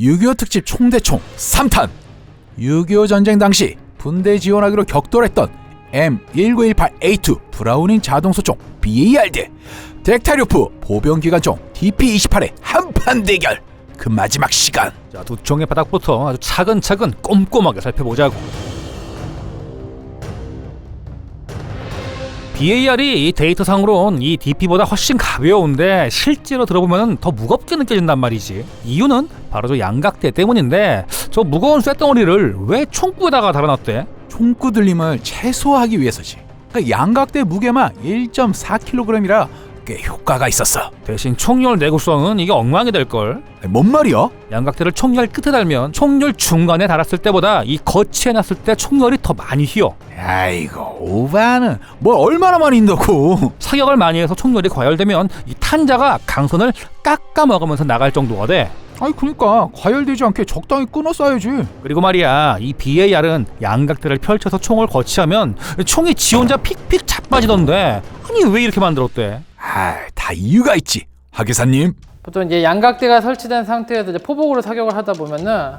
6.25 특집 총대총 3탄 6.25 전쟁 당시 분대 지원하기로 격돌했던 M1918A2 브라우닝 자동소총 BAR 대 덱타리오프 보병기관총 DP28의 한판 대결. 그 마지막 시간. 자, 두 총의 바닥부터 아주 차근차근 꼼꼼하게 살펴보자고. BAR이 이 데이터상으로는 이 DP보다 훨씬 가벼운데 실제로 들어보면 더 무겁게 느껴진단 말이지. 이유는 바로 저 양각대 때문인데, 저 무거운 쇳덩어리를 왜 총구에다가 달아놨대? 총구 들림을 최소화하기 위해서지. 그러니까 양각대 무게만 1.4kg이라 꽤 효과가 있었어. 대신 총열 내구성은 이게 엉망이 될걸. 뭔 말이야? 양각대를 총열 끝에 달면 총열 중간에 달았을 때보다 이 거치해 놨을 때 총열이 더 많이 휘어. 아이고 오바는 뭘 얼마나 많이 인다고. 사격을 많이 해서 총열이 과열되면 이 탄자가 강선을 깎아 먹으면서 나갈 정도가 돼. 아니 그러니까 과열되지 않게 적당히 끊어 쏴야지. 그리고 말이야, 이 BAR은 양각대를 펼쳐서 총을 거치하면 총이 지 혼자 픽픽 자빠지던데, 아니 왜 이렇게 만들었대? 다 이유가 있지, 하기사님. 보통 이제 양각대가 설치된 상태에서 이제 포복으로 사격을 하다 보면은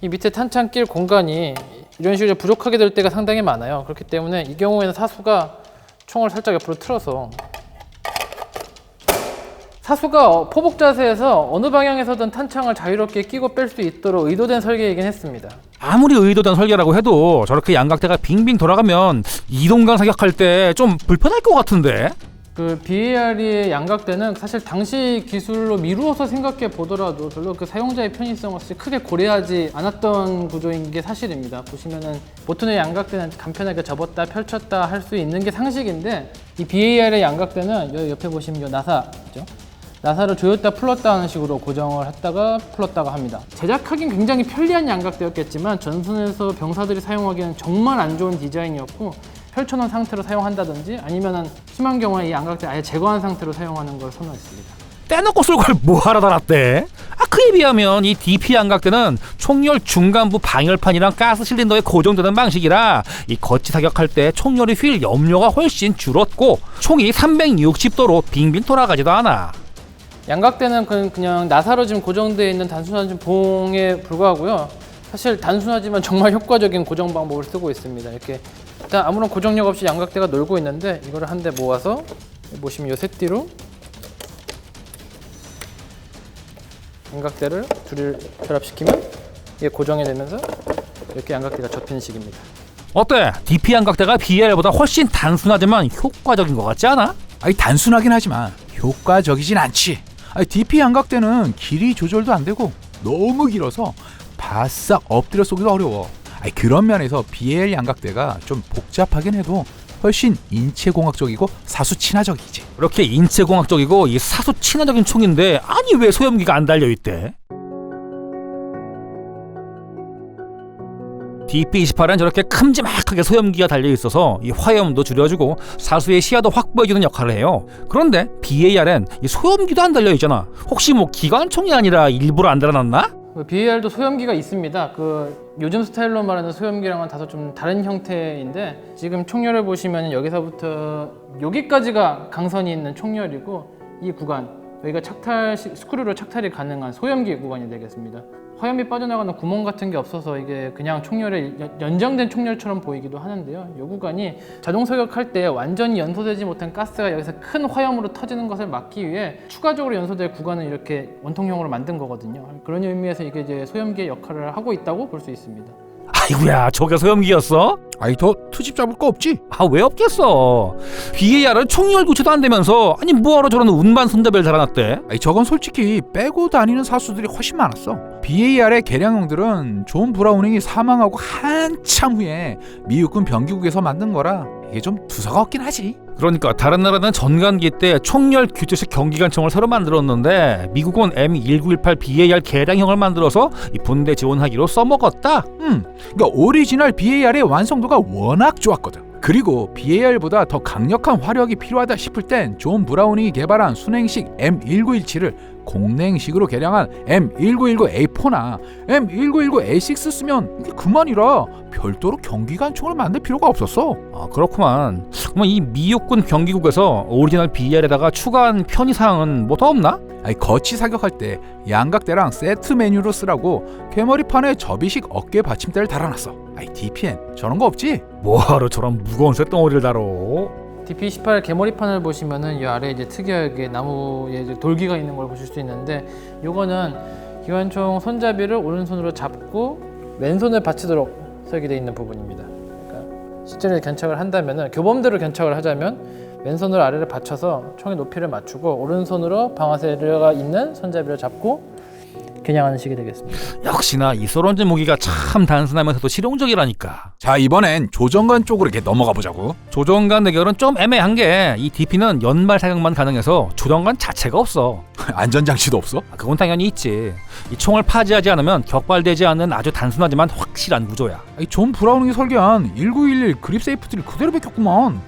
이 밑에 탄창 낄 공간이 이런 식으로 부족하게 될 때가 상당히 많아요. 그렇기 때문에 이 경우에는 사수가 총을 살짝 옆으로 틀어서, 사수가 포복 자세에서 어느 방향에서든 탄창을 자유롭게 끼고 뺄 수 있도록 의도된 설계이긴 했습니다. 아무리 의도된 설계라고 해도 저렇게 양각대가 빙빙 돌아가면 이동강 사격할 때 좀 불편할 것 같은데? 그 BAR의 양각대는 사실 당시 기술로 미루어서 생각해 보더라도 별로 그 사용자의 편의성을 크게 고려하지 않았던 구조인 게 사실입니다. 보시면은 보통의 양각대는 간편하게 접었다 펼쳤다 할 수 있는 게 상식인데, 이 BAR의 양각대는 여기 옆에 보시면 이 나사죠. 나사를 조였다 풀었다 하는 식으로 고정을 했다가 풀었다가 합니다. 제작하기는 굉장히 편리한 양각대였겠지만 전선에서 병사들이 사용하기에는 정말 안 좋은 디자인이었고, 펼쳐놓은 상태로 사용한다든지 아니면은 심한 경우에 이 양각대 아예 제거한 상태로 사용하는 걸 선호했습니다. 떼놓고 쓸 걸 뭐하러 달았대? 그에 비하면 이 DP 양각대는 총열 중간부 방열판이랑 가스 실린더에 고정되는 방식이라 이 거치 사격할 때 총열이 휠 염려가 훨씬 줄었고, 총이 360도로 빙빙 돌아가지도 않아. 양각대는 그냥 나사로 지금 고정되어 있는 단순한 봉에 불과하고요. 사실 단순하지만 정말 효과적인 고정 방법을 쓰고 있습니다. 이렇게 일단 아무런 고정력 없이 양각대가 놀고 있는데, 이거를 한 대 모아서 보시면 이 새띠로 양각대를 둘을 결합시키면 이게 고정이 되면서 이렇게 양각대가 접히는 식입니다. 어때? DP 양각대가 BAR보다 훨씬 단순하지만 효과적인 것 같지 않아? 단순하긴 하지만 효과적이진 않지. DP 양각대는 길이 조절도 안 되고 너무 길어서 바싹 엎드려 쏘기도 어려워. 그런 면에서 BAR 양각대가 좀 복잡하긴 해도 훨씬 인체공학적이고 사수 친화적이지. 그렇게 인체공학적이고 이 사수 친화적인 총인데, 아니 왜 소염기가 안 달려있대? DP28은 저렇게 큼지막하게 소염기가 달려있어서 이 화염도 줄여주고 사수의 시야도 확보해주는 역할을 해요. 그런데 BAR은 이 소염기도 안 달려있잖아. 혹시 뭐 기관총이 아니라 일부러 안 달아놨나? BAR도 소염기가 있습니다. 요즘 스타일로 말하는 소염기랑은 다소 좀 다른 형태인데, 지금 총열을 보시면 여기서부터 여기까지가 강선이 있는 총열이고, 이 구간 여기가 스크류로 착탈이 가능한 소염기 구간이 되겠습니다. 화염이 빠져나가는 구멍 같은 게 없어서 이게 그냥 총열에 연장된 총열처럼 보이기도 하는데요. 이 구간이 자동 사격할 때 완전히 연소되지 못한 가스가 여기서 큰 화염으로 터지는 것을 막기 위해 추가적으로 연소될 구간을 이렇게 원통형으로 만든 거거든요. 그런 의미에서 이게 이제 소염기의 역할을 하고 있다고 볼 수 있습니다. 아이고야, 저게 소염기였어? 더 트집 잡을 거 없지? 왜 없겠어. BAR은 총열 교체도 안 되면서 아니 뭐하러 저런 운반 손잡이를 달아놨대? 저건 솔직히 빼고 다니는 사수들이 훨씬 많았어. BAR의 개량형들은 존 브라우닝이 사망하고 한참 후에 미국군 병기국에서 만든 거라 이게 좀 두서가 없긴 하지. 그러니까 다른 나라는 전간기 때 총열 교체식 경기관총을 새로 만들었는데, 미국은 M1918 BAR 개량형을 만들어서 이 분대 지원하기로 써먹었다. 그러니까 오리지널 BAR의 완성도가 워낙 좋았거든. 그리고 BAR보다 더 강력한 화력이 필요하다 싶을 땐 존 브라우닝이 개발한 순행식 M1917을 공냉식으로 개량한 M1919A4나 M1919A6 쓰면 이게 그만이라 별도로 경기관총을 만들 필요가 없었어. 아, 그렇구만. 그럼 이 미육군 경기국에서 오리지널 BR에다가 추가한 편의사항은 뭐 더 없나? 거치 사격할 때 양각대랑 세트 메뉴로 쓰라고 개머리판에 접이식 어깨 받침대를 달아놨어. DPN 저런 거 없지? 뭐하러 저런 무거운 쇳덩어리를 다뤄? DP28 개머리판을 보시면은 이 아래 이제 특이하게 나무에 이제 돌기가 있는 걸 보실 수 있는데, 요거는 기관총 손잡이를 오른손으로 잡고 왼손을 받치도록 설계되어 있는 부분입니다. 그러니까 실제로 견착을 한다면은, 교범대로 견착을 하자면 왼손으로 아래를 받쳐서 총의 높이를 맞추고 오른손으로 방아쇠가 있는 손잡이를 잡고 겨냥하는 식이 되겠습니다. 역시나 이 소론즈 무기가 참 단순하면서도 실용적이라니까. 자, 이번엔 조정관 쪽으로 이렇게 넘어가 보자고. 조정관 대결은 좀 애매한 게 이 DP는 연발 사격만 가능해서 조정관 자체가 없어. 안전장치도 없어? 그건 당연히 있지. 이 총을 파지하지 않으면 격발되지 않는 아주 단순하지만 확실한 구조야. 존 브라우닝이 설계한 1911 그립 세이프티를 그대로 베꼈구만.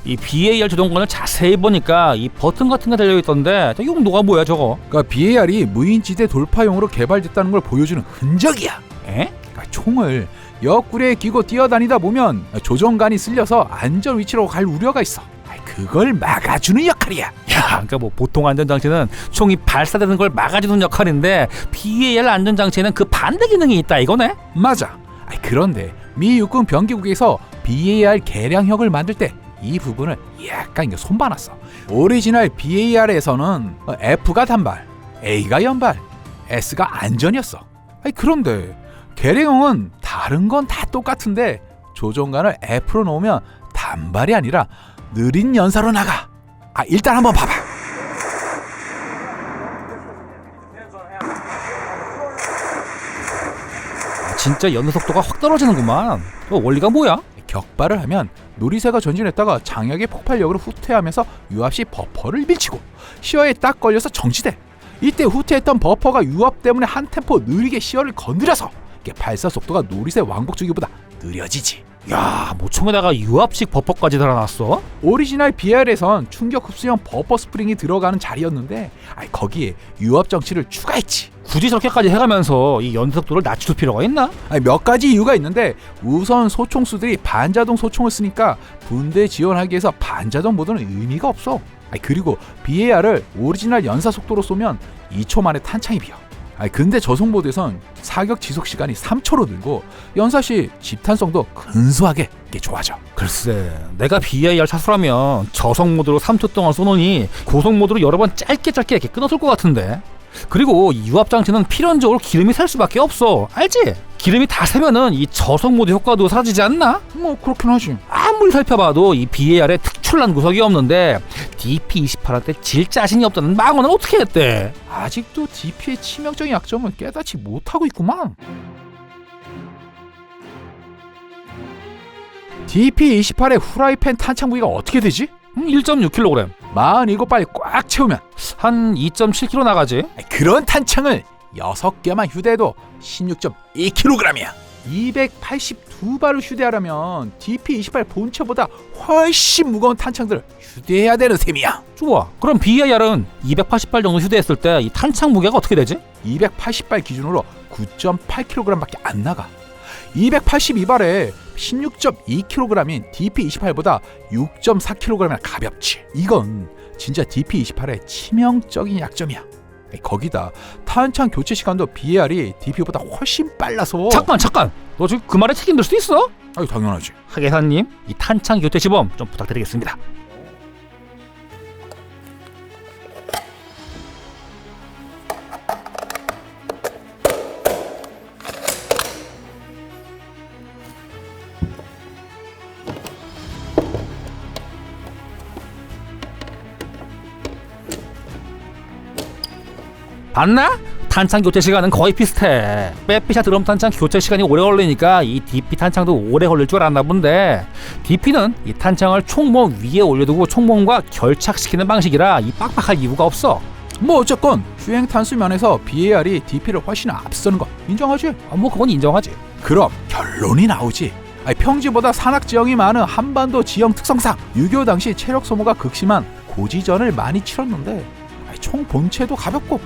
이 BAR 조정관을 자세히 보니까 이 버튼 같은 게 달려있던데 저 용도가 뭐야 저거? 그러니까 BAR이 무인지대 돌파용으로 개발됐다는 걸 보여주는 흔적이야. 에? 그러니까 총을 옆구리에 끼고 뛰어다니다 보면 조정관이 쓸려서 안전 위치로 갈 우려가 있어. 그걸 막아주는 역할이야. 야, 그러니까 뭐 보통 안전장치는 총이 발사되는 걸 막아주는 역할인데 BAR 안전장치에는 그 반대 기능이 있다 이거네? 맞아. 그런데 미 육군 병기국에서 BAR 개량형을 만들 때 이 부분을 약간 손봐놨어. 오리지널 BAR에서는 F가 단발, A가 연발, S가 안전이었어. 그런데 개량형은 다른 건 다 똑같은데 조종관을 F로 놓으면 단발이 아니라 느린 연사로 나가. 일단 한번 봐봐. 진짜 연소 속도가 확 떨어지는구만. 원리가 뭐야? 격발을 하면 누리새가 전진했다가 장약의 폭발력으로 후퇴하면서 유압 시 버퍼를 밀치고 시어에 딱 걸려서 정지돼. 이때 후퇴했던 버퍼가 유압 때문에 한 템포 느리게 시어를 건드려서 발사 속도가 누리새 왕복주기보다 느려지지. 야, 뭐 총에다가 유압식 버퍼까지 달아놨어? 오리지널 BR에선 충격 흡수형 버퍼 스프링이 들어가는 자리였는데 거기에 유압 정치를 추가했지. 굳이 저렇게까지 해가면서 이 연속도를 낮출 필요가 있나? 몇 가지 이유가 있는데, 우선 소총수들이 반자동 소총을 쓰니까 분대 지원하기 위해서 반자동 모드는 의미가 없어. 그리고 BAR을 오리지널 연사 속도로 쏘면 2초 만에 탄창이 비어. 근데 저속 모드에선 사격 지속 시간이 3초로 늘고 연사 시 집탄성도 근소하게 좋아져. 글쎄, 내가 BAR 차수라면 저속 모드로 3초 동안 쏘노니 고속 모드로 여러 번 짧게 이렇게 끊어줄 것 같은데. 그리고 유압 장치는 필연적으로 기름이 셀 수밖에 없어. 알지? 기름이 다 새면은 이 저속 모드 효과도 사라지지 않나? 뭐 그렇긴 하지. 아무리 살펴봐도 이 BAR에 특출난 구석이 없는데 DP28한테 질 자신이 없다는 망언은 어떻게 했대? 아직도 DP의 치명적인 약점을 깨닫지 못하고 있구만. DP28의 후라이팬 탄창 무게가 어떻게 되지? 1.6kg. 47발 꽉 채우면 한 2.7kg 나가지. 그런 탄창을 6개만 휴대해도 16.2kg이야. 282발을 휴대하려면 DP28 본체보다 훨씬 무거운 탄창들을 휴대해야 되는 셈이야. 좋아. 그럼 BAR은 280발 정도 휴대했을 때 이 탄창 무게가 어떻게 되지? 280발 기준으로 9.8kg밖에 안 나가. 282발에 16.2kg인 DP28보다 6.4kg이나 가볍지. 이건 진짜 DP28의 치명적인 약점이야. 거기다 탄창 교체 시간도 BAR이 DP보다 훨씬 빨라서. 잠깐. 너 지금 그 말에 책임질 수도 있어? 당연하지. 하계사님, 이 탄창 교체 시범 좀 부탁드리겠습니다. 봤나? 탄창 교체 시간은 거의 비슷해. 빼피샤 드럼 탄창 교체 시간이 오래 걸리니까 이 DP 탄창도 오래 걸릴 줄 알았나 본데, DP는 이 탄창을 총몸 위에 올려두고 총몸과 결착시키는 방식이라 이 빡빡할 이유가 없어. 뭐 어쨌건 주행 탄수 면에서 BAR이 DP를 훨씬 앞서는 거 인정하지? 뭐 그건 인정하지. 그럼 결론이 나오지. 평지보다 산악 지형이 많은 한반도 지형 특성상 6.25 당시 체력 소모가 극심한 고지전을 많이 치렀는데 총 본체도 가볍고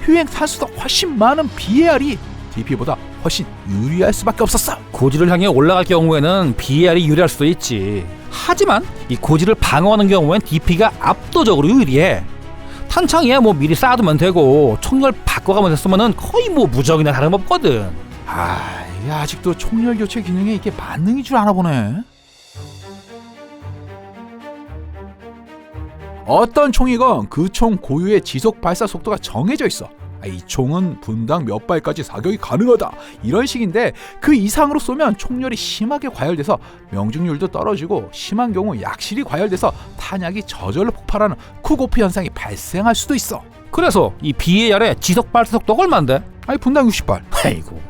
휴행 탄수도 훨씬 많은 BAR이 DP보다 훨씬 유리할 수밖에 없었어. 고지를 향해 올라갈 경우에는 BAR이 유리할 수도 있지. 하지만 이 고지를 방어하는 경우엔 DP가 압도적으로 유리해. 탄창이야 뭐 미리 쌓아두면 되고 총열 바꿔가면 됐으면은 거의 뭐 무적이나 다름없거든. 이게 아직도 총열 교체 기능에 이게 만능인 줄 아나 보네. 어떤 총이건 그 총 고유의 지속 발사 속도가 정해져 있어. 이 총은 분당 몇 발까지 사격이 가능하다 이런 식인데, 그 이상으로 쏘면 총열이 심하게 과열돼서 명중률도 떨어지고 심한 경우 약실이 과열돼서 탄약이 저절로 폭발하는 쿡오프 현상이 발생할 수도 있어. 그래서 이 BAR의 지속 발사 속도가 얼만데? 분당 60발. 아이고,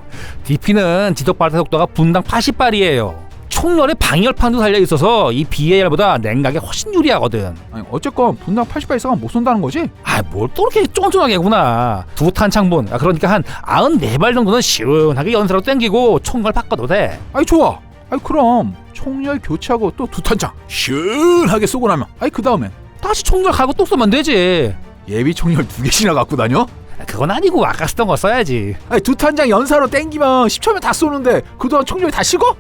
DP는 지속 발사 속도가 분당 80발이에요. 총열의 방열판도 달려있어서 이 BAR보다 냉각에 훨씬 유리하거든. 어쨌건 분당 80발 이상은 못 쏜다는 거지? 뭘 또 이렇게 쫀쫀하게 구나. 두 탄창분, 그러니까 한 94발 정도는 시원하게 연사로 땡기고 총열 바꿔도 돼. 좋아. 그럼 총열 교체하고 또 두 탄창 시원하게 쏘고 나면 그 다음엔 다시 총열 가고 또 쏘면 되지. 예비 총열 2개씩이나 갖고 다녀? 그건 아니고 아까 쓰던 거 써야지. 두 탄장 연사로 땡기면 10초면 다 쏘는데 그동안 총열이 다 식어?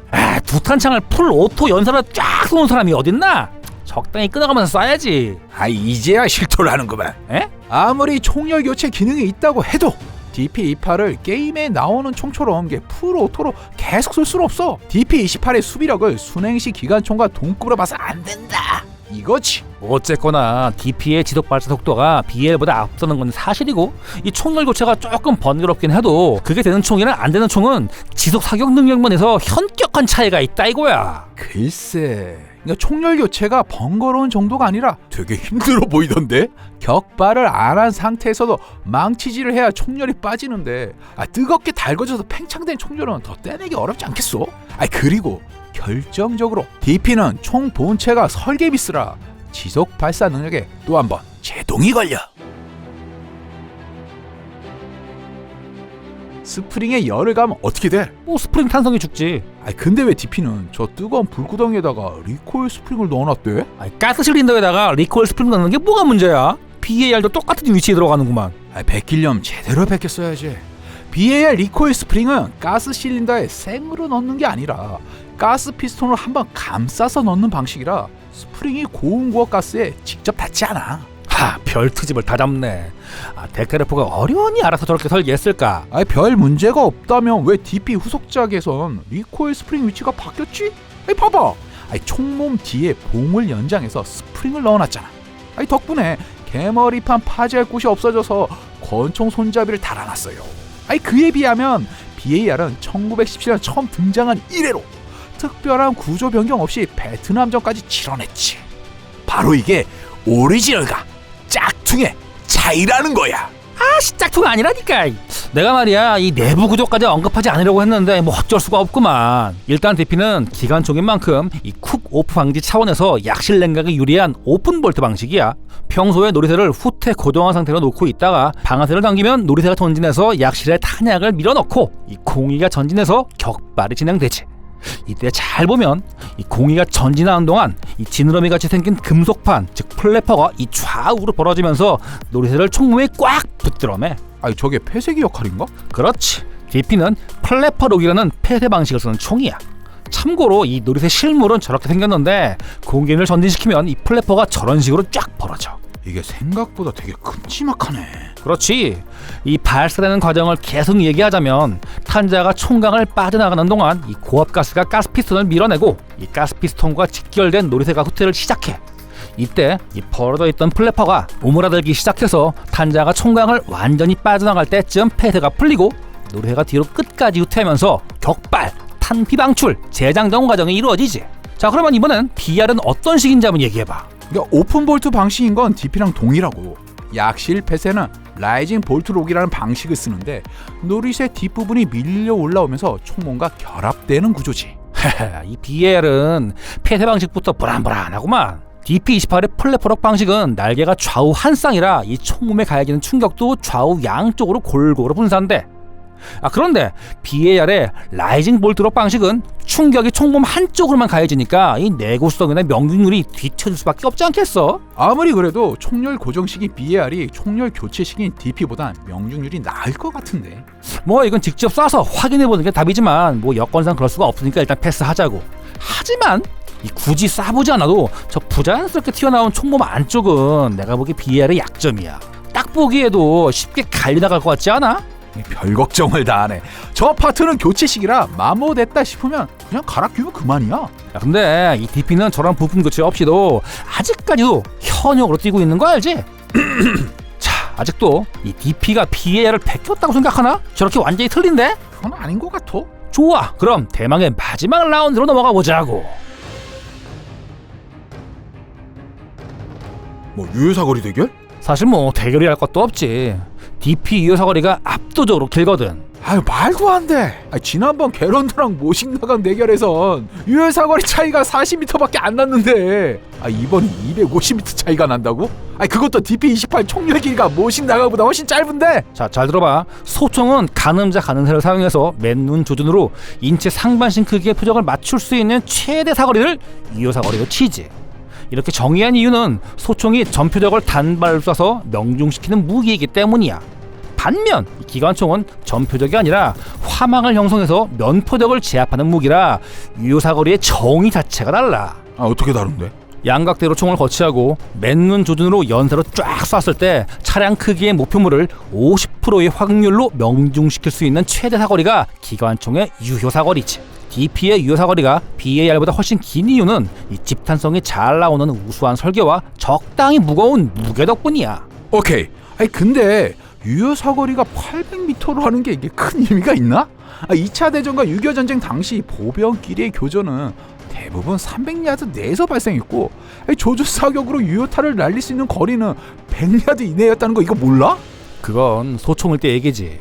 두 탄창을 풀 오토 연사로 쫙 쏘는 사람이 어딨나? 적당히 끊어가면서 쏴야지. 이제야 실토를 하는구만. 에? 아무리 총열 교체 기능이 있다고 해도 DP28을 게임에 나오는 총처럼 풀 오토로 계속 쏠 수는 없어. DP28의 수비력을 순행시 기관총과 동급으로 봐서 안 된다 이거지. 어쨌거나 DP의 지속 발사 속도가 BL보다 앞서는 건 사실이고, 이 총열 교체가 조금 번거롭긴 해도 그게 되는 총이랑 안 되는 총은 지속 사격 능력면에서 현격한 차이가 있다 이거야. 글쎄, 총열 교체가 번거로운 정도가 아니라 되게 힘들어 보이던데? 격발을 안 한 상태에서도 망치질을 해야 총열이 빠지는데 뜨겁게 달궈져서 팽창된 총열은 더 떼내기 어렵지 않겠어? 그리고 결정적으로 DP는 총 본체가 설계 미스라 지속 발사 능력에 또 한 번 제동이 걸려. 스프링에 열을 가면 어떻게 돼? 스프링 탄성이 죽지. 근데 왜 DP는 저 뜨거운 불구덩이에다가 리코일 스프링을 넣어놨대? 가스 실린더에다가 리코일 스프링 넣는 게 뭐가 문제야? BAR도 똑같은 위치에 들어가는구만. 베끼려면 제대로 베꼈어야지. BAR 리코일 스프링은 가스 실린더에 생으로 넣는 게 아니라 가스 피스톤으로 한번 감싸서 넣는 방식이라 스프링이 고온구어 가스에 직접 닿지 않아. 별 트집을 다 잡네. 데카레포가 어련히 알아서 저렇게 설계했을까? 별 문제가 없다면 왜 DP 후속작에선 리코일 스프링 위치가 바뀌었지? 봐봐. 총몸 뒤에 봉을 연장해서 스프링을 넣어놨잖아. 덕분에 개머리판 파지할 곳이 없어져서 권총 손잡이를 달아놨어요. 그에 비하면 BAR은 1917년 처음 등장한 이래로 특별한 구조 변경 없이 베트남전까지 치러냈지. 바로 이게 오리지널과 짝퉁의 차이라는 거야. 짝퉁 아니라니까. 내가 말이야 이 내부 구조까지 언급하지 않으려고 했는데 어쩔 수가 없구만. 일단 DP는 기관총인 만큼 이 쿡 오프 방지 차원에서 약실 냉각에 유리한 오픈 볼트 방식이야. 평소에 놀이새를 후퇴 고정한 상태로 놓고 있다가 방아쇠를 당기면 놀이새가 전진해서 약실에 탄약을 밀어넣고 이 공이가 전진해서 격발이 진행되지. 이때 잘 보면 이 공이가 전진하는 동안 이 지느러미 같이 생긴 금속판, 즉 플래퍼가 이 좌우로 벌어지면서 놀이새를 총몸에 꽉 붙들어매. 저게 폐쇄기 역할인가? 그렇지. DP는 플래퍼록이라는 폐쇄 방식을 쓰는 총이야. 참고로 이 놀이새 실물은 저렇게 생겼는데 공기를 전진시키면 이 플래퍼가 저런 식으로 쫙 벌어져. 이게 생각보다 되게 큼지막하네. 그렇지. 이 발사되는 과정을 계속 얘기하자면 탄자가 총강을 빠져나가는 동안 이 고압가스가 가스피스톤을 밀어내고 이 가스피스톤과 직결된 놀이새가 후퇴를 시작해. 이때 이 벌어져 있던 플래퍼가 오므라들기 시작해서 탄자가 총강을 완전히 빠져나갈 때쯤 폐쇄가 풀리고 놀이새가 뒤로 끝까지 후퇴하면서 격발, 탄피방출, 재장전 과정이 이루어지지. 자, 그러면 이번엔 BR은 어떤 식인지 한번 얘기해봐. 오픈 볼트 방식인 건 DP랑 동일하고 약실 폐쇄는 라이징 볼트 록이라는 방식을 쓰는데 놀이새 뒷부분이 밀려 올라오면서 총몸과 결합되는 구조지. 이 BL은 폐쇄 방식부터 불안불안하구만. DP28의 플랫포럭 방식은 날개가 좌우 한 쌍이라 이 총몸에 가해지는 충격도 좌우 양쪽으로 골고루 분산돼. 그런데 BAR의 라이징 볼트록 방식은 충격이 총몸 한쪽으로만 가해지니까 이 내구성이나 명중률이 뒤처질 수밖에 없지 않겠어? 아무리 그래도 총열 고정식인 BAR이 총열 교체식인 DP보단 명중률이 나을 것 같은데. 뭐 이건 직접 쏴서 확인해보는 게 답이지만 뭐 여건상 그럴 수가 없으니까 일단 패스하자고. 하지만 굳이 쏴보지 않아도 저 부자연스럽게 튀어나온 총몸 안쪽은 내가 보기에 BAR의 약점이야. 딱 보기에도 쉽게 갈려나갈 것 같지 않아? 별 걱정을 다 하네. 저 파트는 교체식이라 마모됐다 싶으면 그냥 갈아 끼우면 그만이야. 야, 근데 이 DP는 저런 부품 교체 없이도 아직까지도 현역으로 뛰고 있는 거 알지? 자, 아직도 이 DP가 BAR을 베꼈다고 생각하나? 저렇게 완전히 틀린데? 그건 아닌 것 같아. 좋아, 그럼 대망의 마지막 라운드로 넘어가 보자고. 뭐 유효사거리 대결? 사실 뭐 대결이 할 것도 없지. DP 유효사거리가 압도적으로 길거든. 아유 말도 안 돼. 지난번 게런드랑 모식 나강 대결에선 유효사거리 차이가 40m밖에 안 났는데 이번이 250m 차이가 난다고? 그것도 DP28 총열 길이가 모식 나강보다 훨씬 짧은데. 자, 잘 들어봐. 소총은 가늠자 가늠쇠를 사용해서 맨눈 조준으로 인체 상반신 크기의 표적을 맞출 수 있는 최대 사거리를 유효사거리로 치지. 이렇게 정의한 이유는 소총이 전표적을 단발로 쏴서 명중시키는 무기이기 때문이야. 반면 기관총은 전표적이 아니라 화망을 형성해서 면표적을 제압하는 무기라 유효사거리의 정의 자체가 달라. 어떻게 다른데? 양각대로 총을 거치하고 맨눈 조준으로 연사로 쫙 쐈을 때 차량 크기의 목표물을 50%의 확률로 명중시킬 수 있는 최대 사거리가 기관총의 유효사거리지. DP의 유효사거리가 BAR보다 훨씬 긴 이유는 이 집탄성이 잘 나오는 우수한 설계와 적당히 무거운 무게 덕분이야. 오케이. 근데 유효사거리가 800m로 하는 게 이게 큰 의미가 있나? 2차 대전과 6.25 전쟁 당시 보병끼리의 교전은 대부분 300야드 내에서 발생했고 조준 사격으로 유효타를 날릴 수 있는 거리는 100야드 이내였다는 거 이거 몰라? 그건 소총일 때 얘기지.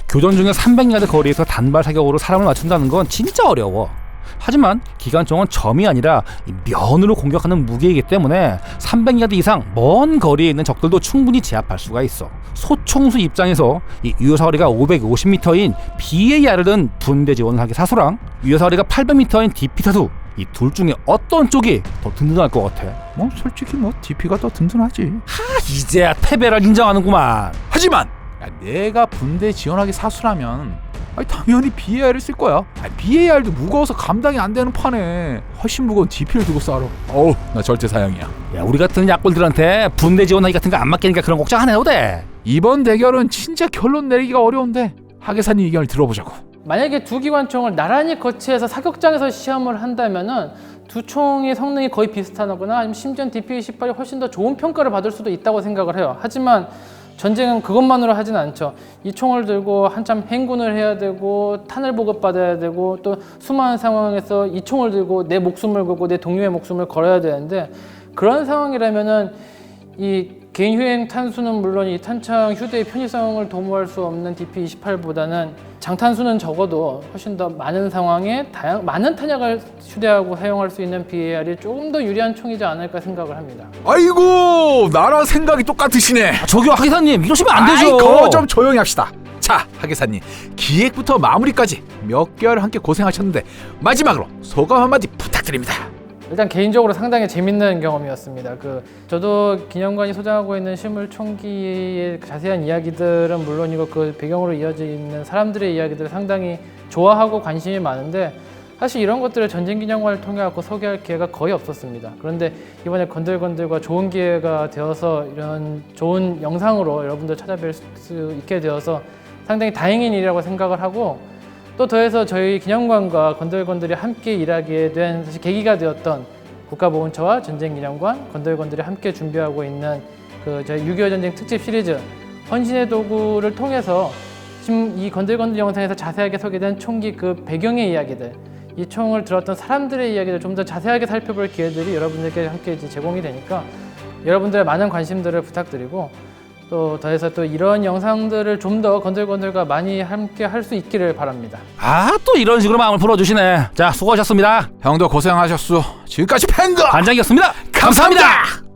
교전 중에 300야드 거리에서 단발 사격으로 사람을 맞춘다는 건 진짜 어려워. 하지만 기관총은 점이 아니라 면으로 공격하는 무기이기 때문에 300야드 이상 먼 거리에 있는 적들도 충분히 제압할 수가 있어. 소총수 입장에서 이 유효사거리가 550m인 BAR을 든 분대 지원하기 사수랑 유효사거리가 800m인 DP 사수, 이 둘 중에 어떤 쪽이 더 든든할 것 같아? 솔직히 DP가 더 든든하지. 이제야 패배를 인정하는구만. 하지만 내가 분대 지원하기 사수라면 당연히 BAR을 쓸 거야. BAR도 무거워서 감당이 안 되는 판에 훨씬 무거운 DP를 두고 싸러. 나 절대 사양이야. 야, 우리 같은 약골들한테 분대 지원하기 같은 거 안 맡기니까 그런 걱정 안 해도 돼. 이번 대결은 진짜 결론 내리기가 어려운데 하계사님 의견을 들어보자고. 만약에 두 기관총을 나란히 거치해서 사격장에서 시험을 한다면은 두 총의 성능이 거의 비슷하거나 아니면 심지어 DP28이 훨씬 더 좋은 평가를 받을 수도 있다고 생각을 해요. 하지만 전쟁은 그것만으로 하진 않죠. 이 총을 들고 한참 행군을 해야 되고 탄을 보급받아야 되고 또 수많은 상황에서 이 총을 들고 내 목숨을 걸고 내 동료의 목숨을 걸어야 되는데 그런 상황이라면은 이 개인 휴행 탄수는 물론 이 탄창 휴대의 편의성을 도모할 수 없는 DP28보다는 장탄수는 적어도 훨씬 더 많은 상황에 많은 탄약을 휴대하고 사용할 수 있는 BAR이 조금 더 유리한 총이지 않을까 생각을 합니다. 아이고 나랑 생각이 똑같으시네. 저기요 하기사님 이러시면 안 되죠. 그거 좀 조용히 합시다. 자 하계사님 기획부터 마무리까지 몇 개월 함께 고생하셨는데 마지막으로 소감 한마디 부탁드립니다. 일단 개인적으로 상당히 재밌는 경험이었습니다. 저도 기념관이 소장하고 있는 실물 총기의 자세한 이야기들은 물론이고 그 배경으로 이어져 있는 사람들의 이야기들을 상당히 좋아하고 관심이 많은데 사실 이런 것들을 전쟁기념관을 통해 갖고 소개할 기회가 거의 없었습니다. 그런데 이번에 건들건들과 좋은 기회가 되어서 이런 좋은 영상으로 여러분들 찾아뵐 수 있게 되어서 상당히 다행인 일이라고 생각을 하고 또 더해서 저희 기념관과 건들건들이 함께 일하게 된 사실 계기가 되었던 국가보훈처와 전쟁기념관, 건들건들이 함께 준비하고 있는 저희 6.25 전쟁 특집 시리즈 헌신의 도구를 통해서 지금 이 건들건들 영상에서 자세하게 소개된 총기 그 배경의 이야기들, 이 총을 들었던 사람들의 이야기를 좀 더 자세하게 살펴볼 기회들이 여러분들께 함께 제공이 되니까 여러분들의 많은 관심들을 부탁드리고 또 더해서 또 이런 영상들을 좀 더 건들건들과 많이 함께 할 수 있기를 바랍니다. 또 이런 식으로 마음을 풀어주시네. 자 수고하셨습니다. 형도 고생하셨소. 지금까지 팬더 반장이었습니다. 감사합니다.